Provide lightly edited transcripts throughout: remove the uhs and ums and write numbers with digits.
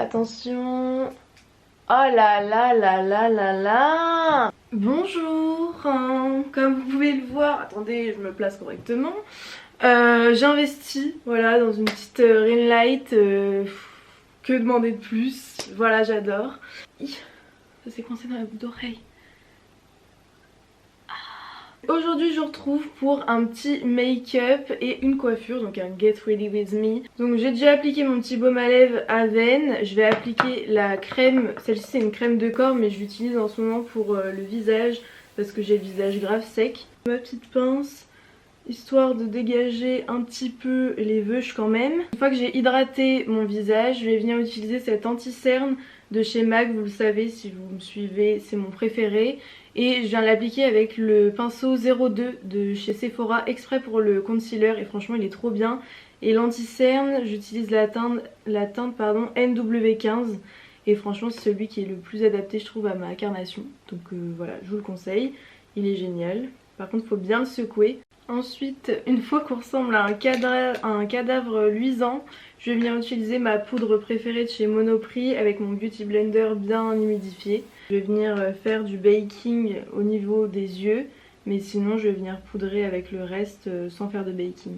Attention. Oh là là là là là là. Bonjour, comme vous pouvez le voir, attendez, je me place correctement. J'ai investi, voilà, dans une petite ring light. Que demander de plus? Voilà, j'adore. Ça s'est coincé dans la boucle d'oreille. Aujourd'hui je vous retrouve pour un petit make-up et une coiffure, donc un Get Ready With Me. Donc j'ai déjà appliqué mon petit baume à lèvres Aven. Je vais appliquer la crème, celle-ci c'est une crème de corps mais je l'utilise en ce moment pour le visage parce que j'ai le visage grave sec. Ma petite pince, histoire de dégager un petit peu les veuches quand même. Une fois que j'ai hydraté mon visage, je vais venir utiliser cet anti-cerne de chez MAC, vous le savez si vous me suivez, c'est mon préféré. Et je viens l'appliquer avec le pinceau 02 de chez Sephora exprès pour le concealer et franchement il est trop bien. Et l'anti-cerne, j'utilise la teinte NW15 et franchement c'est celui qui est le plus adapté je trouve à ma carnation. Donc voilà, je vous le conseille, il est génial. Par contre il faut bien le secouer. Ensuite, une fois qu'on ressemble à un cadavre luisant, je vais venir utiliser ma poudre préférée de chez Monoprix avec mon Beauty Blender bien humidifié. Je vais venir faire du baking au niveau des yeux, mais sinon je vais venir poudrer avec le reste sans faire de baking.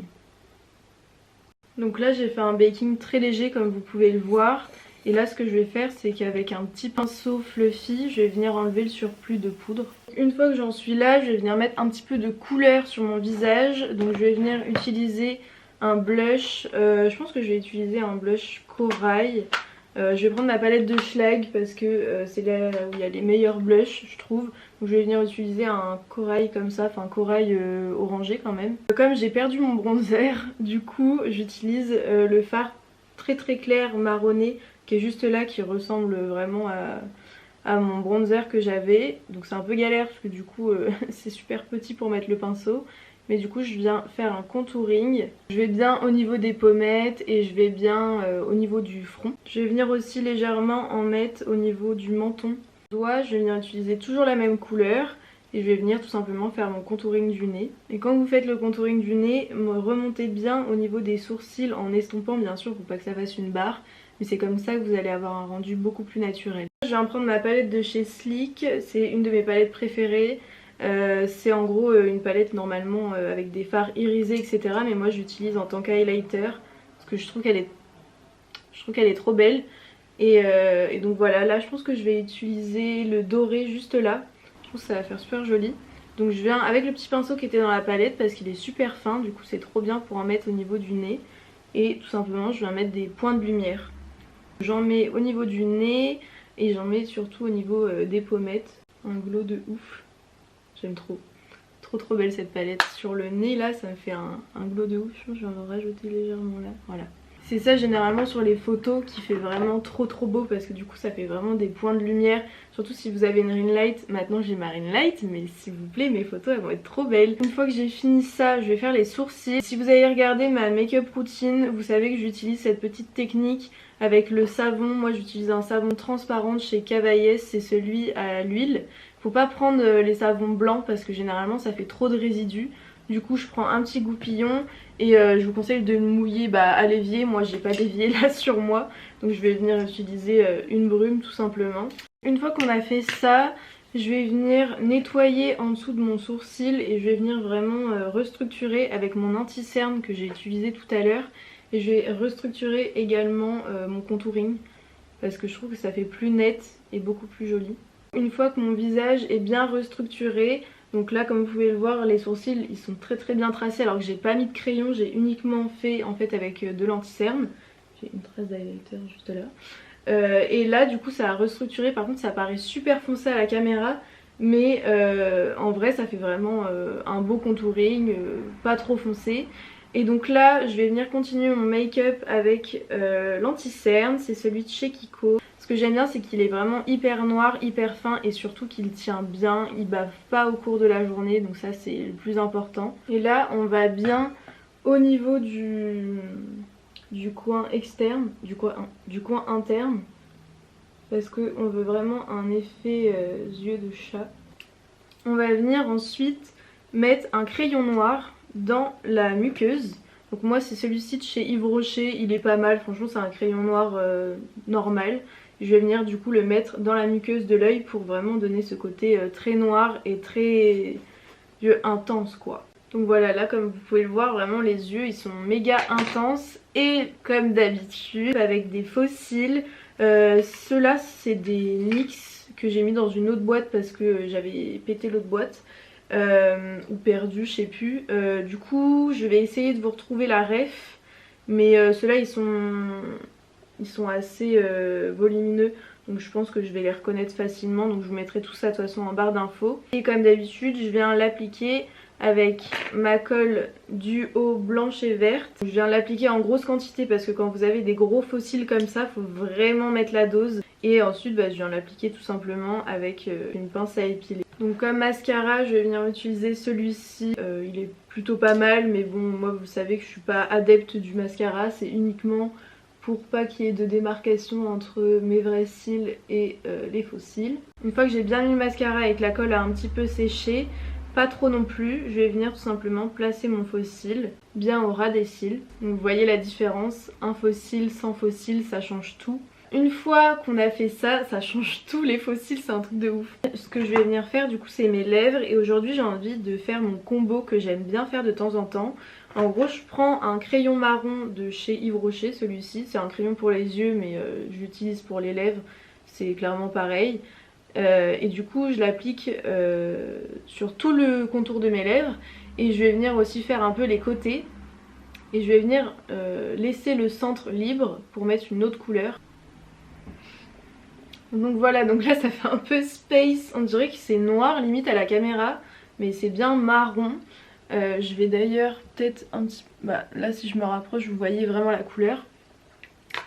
Donc là j'ai fait un baking très léger comme vous pouvez le voir. Et là ce que je vais faire c'est qu'avec un petit pinceau fluffy je vais venir enlever le surplus de poudre. Une fois que j'en suis là je vais venir mettre un petit peu de couleur sur mon visage. Donc je vais venir utiliser un blush, je pense que je vais utiliser un blush corail. Je vais prendre ma palette de Schlag parce que c'est là où il y a les meilleurs blushs je trouve. Donc je vais venir utiliser un corail comme ça, enfin corail orangé quand même. Comme j'ai perdu mon bronzer, du coup j'utilise le fard très clair marronné qui est juste là, qui ressemble vraiment à mon bronzer que j'avais. Donc c'est un peu galère parce que du coup c'est super petit pour mettre le pinceau. Mais du coup je viens faire un contouring. Je vais bien au niveau des pommettes et je vais bien au niveau du front. Je vais venir aussi légèrement en mettre au niveau du menton. Je vais venir utiliser toujours la même couleur. Et je vais venir tout simplement faire mon contouring du nez. Et quand vous faites le contouring du nez, remontez bien au niveau des sourcils en estompant bien sûr pour pas que ça fasse une barre. Mais c'est comme ça que vous allez avoir un rendu beaucoup plus naturel. Je viens prendre ma palette de chez Sleek, c'est une de mes palettes préférées. C'est en gros une palette normalement avec des fards irisés etc. Mais moi j'utilise en tant qu'highlighter parce que je trouve qu'elle est trop belle. Et donc voilà, là je pense que je vais utiliser le doré juste là. Je trouve que ça va faire super joli. Donc je viens avec le petit pinceau qui était dans la palette parce qu'il est super fin. Du coup c'est trop bien pour en mettre au niveau du nez. Et tout simplement je viens mettre des points de lumière. J'en mets au niveau du nez et j'en mets surtout au niveau des pommettes. Un glow de ouf. J'aime trop. Trop belle cette palette. Sur le nez là ça me fait un glow de ouf. Je pense que je vais en rajouter légèrement là. Voilà. C'est ça généralement sur les photos qui fait vraiment trop beau parce que du coup ça fait vraiment des points de lumière. Surtout si vous avez une ring light. Maintenant j'ai ma ring light mais s'il vous plaît mes photos elles vont être trop belles. Une fois que j'ai fini ça je vais faire les sourcils. Si vous avez regardé ma make-up routine vous savez que j'utilise cette petite technique avec le savon. Moi j'utilise un savon transparent de chez Cavaillès, c'est celui à l'huile. Faut pas prendre les savons blancs parce que généralement ça fait trop de résidus. Du coup je prends un petit goupillon et je vous conseille de le mouiller à l'évier. Moi j'ai pas d'évier là sur moi donc je vais venir utiliser une brume tout simplement. Une fois qu'on a fait ça je vais venir nettoyer en dessous de mon sourcil et je vais venir vraiment restructurer avec mon anti-cerne que j'ai utilisé tout à l'heure. Et je vais restructurer également mon contouring parce que je trouve que ça fait plus net et beaucoup plus joli. Une fois que mon visage est bien restructuré, donc là comme vous pouvez le voir les sourcils ils sont très bien tracés alors que j'ai pas mis de crayon, j'ai uniquement fait en fait avec de l'anti-cerne. J'ai une trace d'highlighter juste là. Et là du coup ça a restructuré, par contre ça paraît super foncé à la caméra. Mais en vrai ça fait vraiment un beau contouring, pas trop foncé. Et donc là je vais venir continuer mon make-up avec l'anti-cerne, c'est celui de chez Kiko. Ce que j'aime bien c'est qu'il est vraiment hyper noir, hyper fin et surtout qu'il tient bien, il bave pas au cours de la journée donc ça c'est le plus important. Et là on va bien au niveau du coin externe, du coin interne parce qu'on veut vraiment un effet yeux de chat. On va venir ensuite mettre un crayon noir dans la muqueuse. Donc moi c'est celui-ci de chez Yves Rocher, il est pas mal, franchement c'est un crayon noir normal. Je vais venir du coup le mettre dans la muqueuse de l'œil pour vraiment donner ce côté très noir et très intense quoi. Donc voilà, là comme vous pouvez le voir, vraiment les yeux ils sont méga intenses et comme d'habitude avec des faux cils. Ceux-là c'est des NYX que j'ai mis dans une autre boîte parce que j'avais pété l'autre boîte. Ou perdu, je sais plus. Du coup je vais essayer de vous retrouver la ref. Mais ceux-là ils sont assez volumineux. Donc je pense que je vais les reconnaître facilement. Donc je vous mettrai tout ça de toute façon en barre d'infos. Et comme d'habitude je viens l'appliquer avec ma colle Duo blanche et verte. Je viens l'appliquer en grosse quantité parce que quand vous avez des gros faux cils comme ça, faut vraiment mettre la dose. Et ensuite je viens l'appliquer tout simplement avec une pince à épiler. Donc comme mascara je vais venir utiliser celui-ci. Il est plutôt pas mal mais bon moi vous savez que je suis pas adepte du mascara. C'est uniquement pour pas qu'il y ait de démarcation entre mes vrais cils et les faux cils. Une fois que j'ai bien mis le mascara et que la colle a un petit peu séché, pas trop non plus, je vais venir tout simplement placer mon faux cil bien au ras des cils. Donc vous voyez la différence, un faux cil sans faux cil ça change tout. Une fois qu'on a fait ça, ça change tout, les faux cils c'est un truc de ouf. Ce que je vais venir faire du coup c'est mes lèvres et aujourd'hui j'ai envie de faire mon combo que j'aime bien faire de temps en temps. En gros je prends un crayon marron de chez Yves Rocher, celui-ci, c'est un crayon pour les yeux mais je l'utilise pour les lèvres, c'est clairement pareil. Et du coup je l'applique sur tout le contour de mes lèvres et je vais venir aussi faire un peu les côtés. Et je vais venir laisser le centre libre pour mettre une autre couleur. Donc voilà, donc là ça fait un peu space, on dirait que c'est noir limite à la caméra, mais c'est bien marron. Je vais d'ailleurs peut-être un petit... là si je me rapproche vous voyez vraiment la couleur.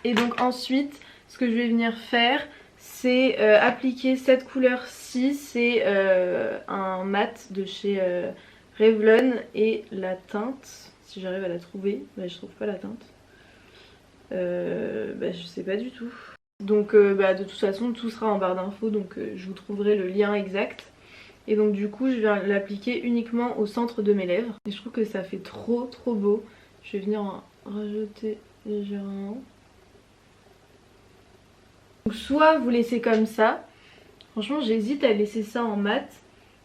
Et donc ensuite ce que je vais venir faire c'est appliquer cette couleur-ci, c'est un mat de chez Revlon et la teinte, si j'arrive à la trouver, je trouve pas la teinte. Je sais pas du tout. Donc de toute façon tout sera en barre d'infos donc je vous trouverai le lien exact. Et donc du coup je viens l'appliquer uniquement au centre de mes lèvres. Et je trouve que ça fait trop beau. Je vais venir en rajouter légèrement. Donc soit vous laissez comme ça. Franchement j'hésite à laisser ça en mat.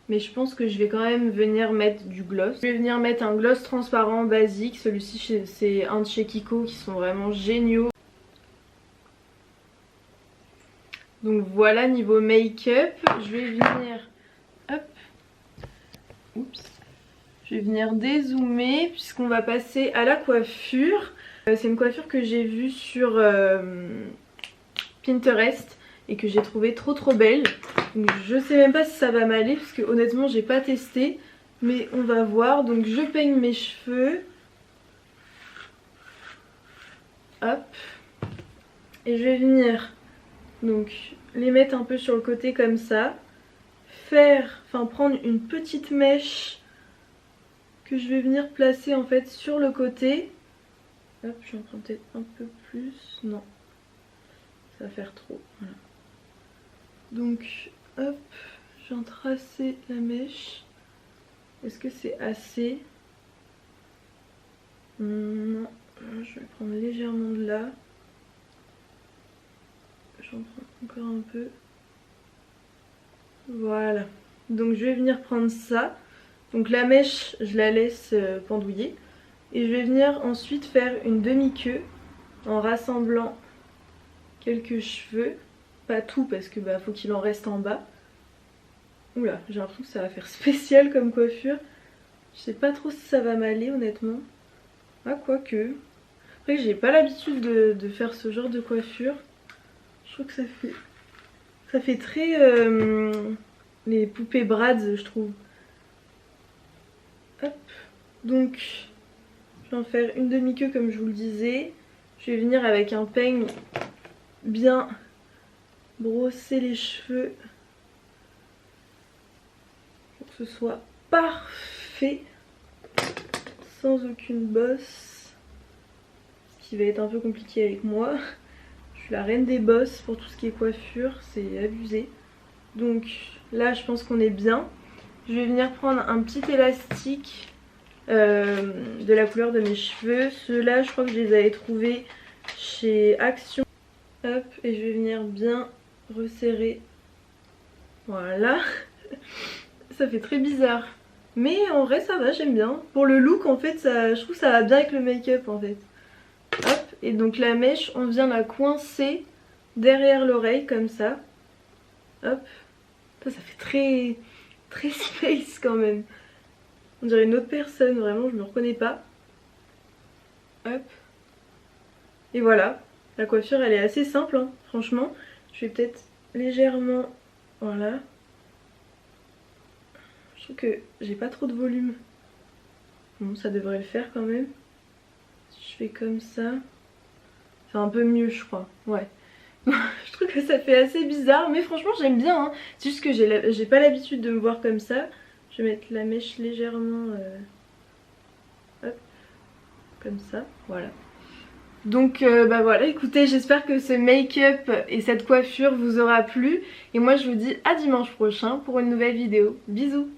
Mais je pense que je vais quand même venir mettre du gloss. Je vais venir mettre un gloss transparent basique. Celui-ci c'est un de chez Kiko qui sont vraiment géniaux. Donc voilà niveau make-up, je vais venir, hop, oups, je vais venir dézoomer puisqu'on va passer à la coiffure. C'est une coiffure que j'ai vue sur Pinterest et que j'ai trouvé trop belle. Donc je sais même pas si ça va m'aller parce que honnêtement j'ai pas testé, mais on va voir. Donc je peigne mes cheveux, hop, et je vais venir... Donc les mettre un peu sur le côté comme ça, prendre une petite mèche que je vais venir placer en fait sur le côté. Hop, je vais en prendre peut-être un peu plus, non, ça va faire trop, voilà. Donc hop, je viens tracer la mèche, est-ce que c'est assez? Non, je vais prendre légèrement de là. J'en prends encore un peu. Voilà. Donc je vais venir prendre ça. Donc la mèche, je la laisse pendouiller. Et je vais venir ensuite faire une demi-queue en rassemblant quelques cheveux. Pas tout parce que faut qu'il en reste en bas. Oula, j'ai l'impression que ça va faire spécial comme coiffure. Je sais pas trop si ça va m'aller honnêtement. Ah quoique. Après j'ai pas l'habitude de faire ce genre de coiffure. Je trouve que ça fait très les poupées Bratz je trouve. Hop. Donc je vais en faire une demi-queue comme je vous le disais. Je vais venir avec un peigne bien brosser les cheveux pour que ce soit parfait sans aucune bosse. Ce qui va être un peu compliqué avec moi. La reine des bosses pour tout ce qui est coiffure, c'est abusé. Donc là je pense qu'on est bien. Je vais venir prendre un petit élastique de la couleur de mes cheveux. Ceux-là je crois que je les avais trouvés chez Action. Hop, et je vais venir bien resserrer. Voilà. Ça fait très bizarre. Mais en vrai ça va, j'aime bien. Pour le look en fait, ça, je trouve que ça va bien avec le make-up en fait. Hop, et donc la mèche, on vient la coincer derrière l'oreille comme ça. Hop. Ça fait très space quand même. On dirait une autre personne, vraiment, je me reconnais pas. Hop. Et voilà. La coiffure, elle est assez simple, hein, franchement. Je vais peut-être légèrement... Voilà. Je trouve que j'ai pas trop de volume. Bon, ça devrait le faire quand même. Si je fais comme ça... C'est un peu mieux, je crois. Ouais. Je trouve que ça fait assez bizarre, mais franchement j'aime bien, hein. C'est juste que j'ai pas l'habitude de me voir comme ça. Je vais mettre la mèche légèrement hop, comme ça, voilà. Donc bah voilà, écoutez, j'espère que ce make-up et cette coiffure vous aura plu. Et moi je vous dis à dimanche prochain pour une nouvelle vidéo. Bisous.